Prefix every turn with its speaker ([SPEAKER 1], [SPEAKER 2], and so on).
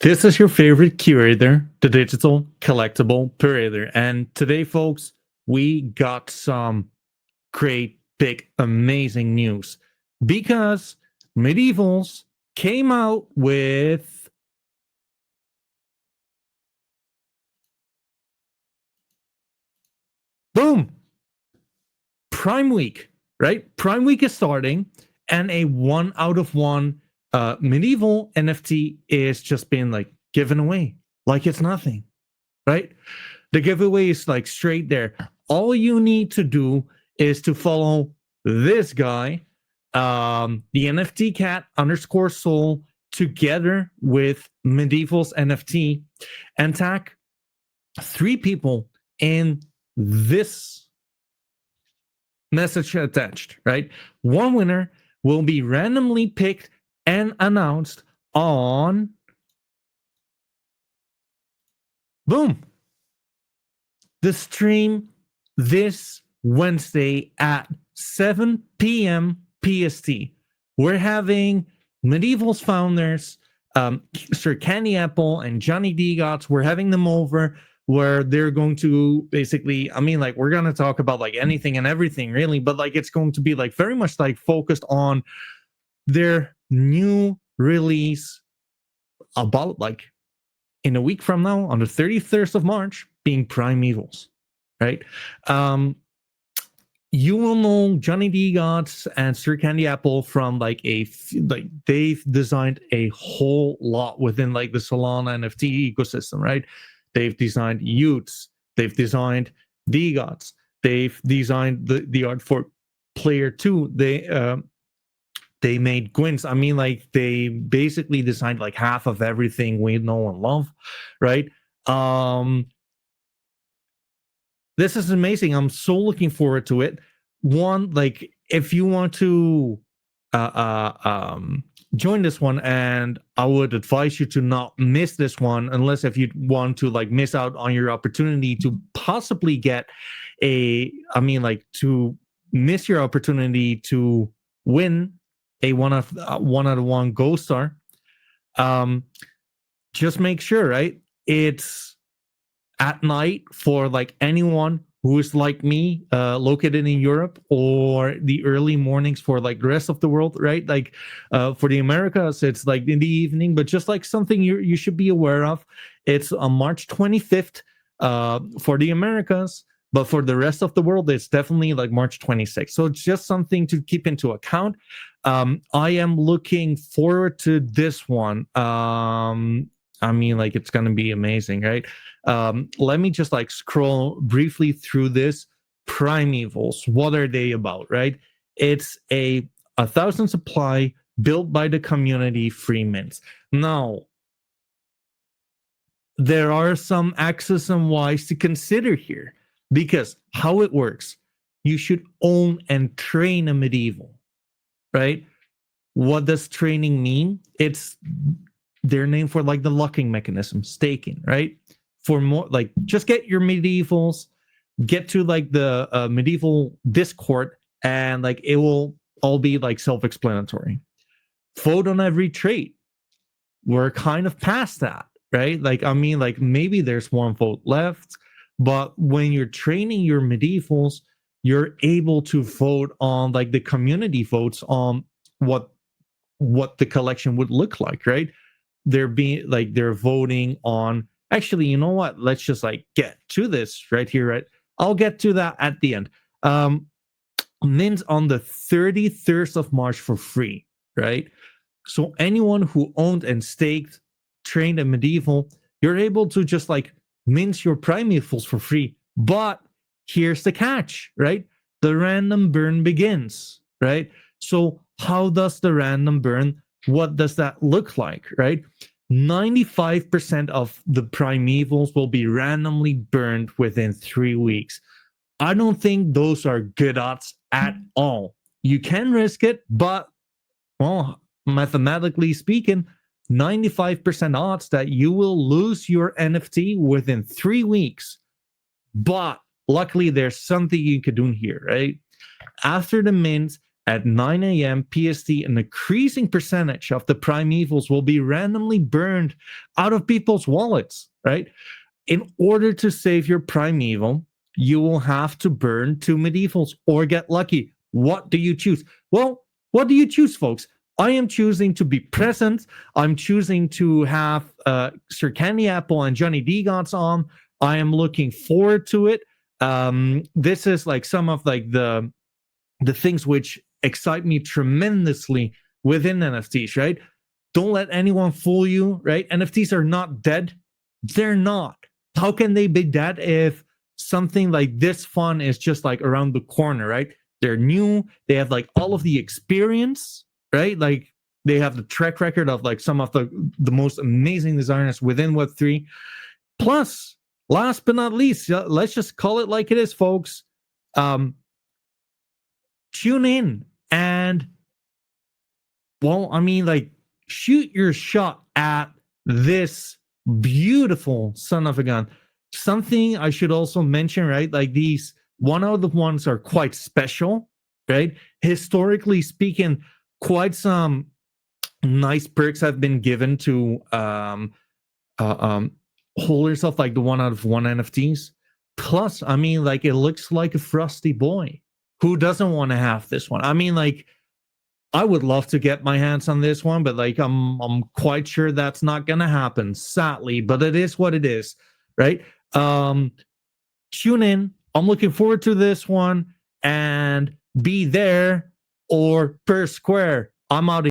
[SPEAKER 1] This is your favorite curator, the digital collectible curator. And today, folks, we got some great, big, amazing news because MidEvils came out with boom, Prime Week, right? Prime Week is starting, and a 1 out of 1 MidEvil NFT is just being like given away like it's nothing, right? The giveaway is like straight there. All you need to do is to follow this guy, the NFT cat underscore soul, together with MidEvils NFT, and tag 3 people in this message attached, right? One winner will be randomly picked and announced on boom, the stream this Wednesday at 7 p.m. PST. We're having MidEvils founders, Sir Candy Apple and Johnny D. Gots. We're having them over where they're going to basically, we're going to talk about like anything and everything really, but like it's going to be like very much like focused on their new release about like in a week from now on the 31st of March being PRIMEWEEK, right? You will know Johnny D. Gots and Sir Candy Apple from they've designed a whole lot within like the Solana NFT ecosystem, right? They've designed Utes, they've designed D. Gots, they've designed the art for Player 2. They made Gwyn's. They basically designed like half of everything we know and love, right? This is amazing. I'm so looking forward to it. One, like if you want to join this one, and I would advise you to not miss this one unless if you want to like miss out on your opportunity to possibly get to miss your opportunity to win a 1 out of 1 Gold Star. Just make sure, right? It's at night for like anyone who is like me, located in Europe, or the early mornings for like the rest of the world, right? Like for the Americas, it's like in the evening, but just like something you should be aware of. It's on March 25th for the Americas, but for the rest of the world, it's definitely like March 26th. So it's just something to keep into account. I am looking forward to this one. It's going to be amazing, right? Let me just like scroll briefly through this. PRIMEVILS, what are they about, right? It's a 1,000 supply built by the community, free mints. Now, there are some X's and Y's to consider here, because how it works, you should own and train a MidEvil, right? What does training mean? It's their name for like the locking mechanism, staking, right? For more, like just get your MidEvils, get to like the MidEvil Discord, and like it will all be like self-explanatory. Vote on every trade. We're kind of past that, right? Like maybe there's 1 vote left, but when you're training your MidEvils, you're able to vote on like the community votes on what the collection would look like, right? They're voting on, actually, you know what? Let's just like get to this right here, right? I'll get to that at the end. Mint on the 31st of March for free, right? So anyone who owned and staked, trained a MidEvil, you're able to just like mint your PRIMEVILS for free. But here's the catch, right? The random burn begins, right? So how does the random burn, what does that look like, right? 95% of the PRIMEVILS will be randomly burned within 3 weeks. I don't think those are good odds at all. You can risk it, but, well, mathematically speaking, 95% odds that you will lose your NFT within 3 weeks. But luckily, there's something you can do here, right? After the mint, at 9 a.m. PST, an increasing percentage of the PRIMEVILs will be randomly burned out of people's wallets, right? In order to save your PRIMEVIL, you will have to burn 2 MidEvils or get lucky. What do you choose? Well, what do you choose, folks? I am choosing to be present. I'm choosing to have Sir Candy Apple and Johnny D Gods on. I am looking forward to it. This is like some of like the things which excite me tremendously within NFTs, right? Don't let anyone fool you, right? NFTs are not dead. They're not. How can they be dead if something like this fun is just like around the corner, right? They're new. They have like all of the experience, right? Like they have the track record of like some of the most amazing designers within Web3. Plus, last but not least, let's just call it like it is, folks. Tune in and, well, I mean, like, shoot your shot at this beautiful son of a gun. Something I should also mention, right? Like these one out of the ones are quite special, right? Historically speaking, quite some nice perks have been given to holders of like the 1 out of 1 NFTs. Plus, I mean, like it looks like a frosty boy. Who doesn't want to have this one? I mean, like, I would love to get my hands on this one, but like I'm quite sure that's not gonna happen, sadly. But it is what it is, right? Tune in. I'm looking forward to this one, and be there or per square. I'm out of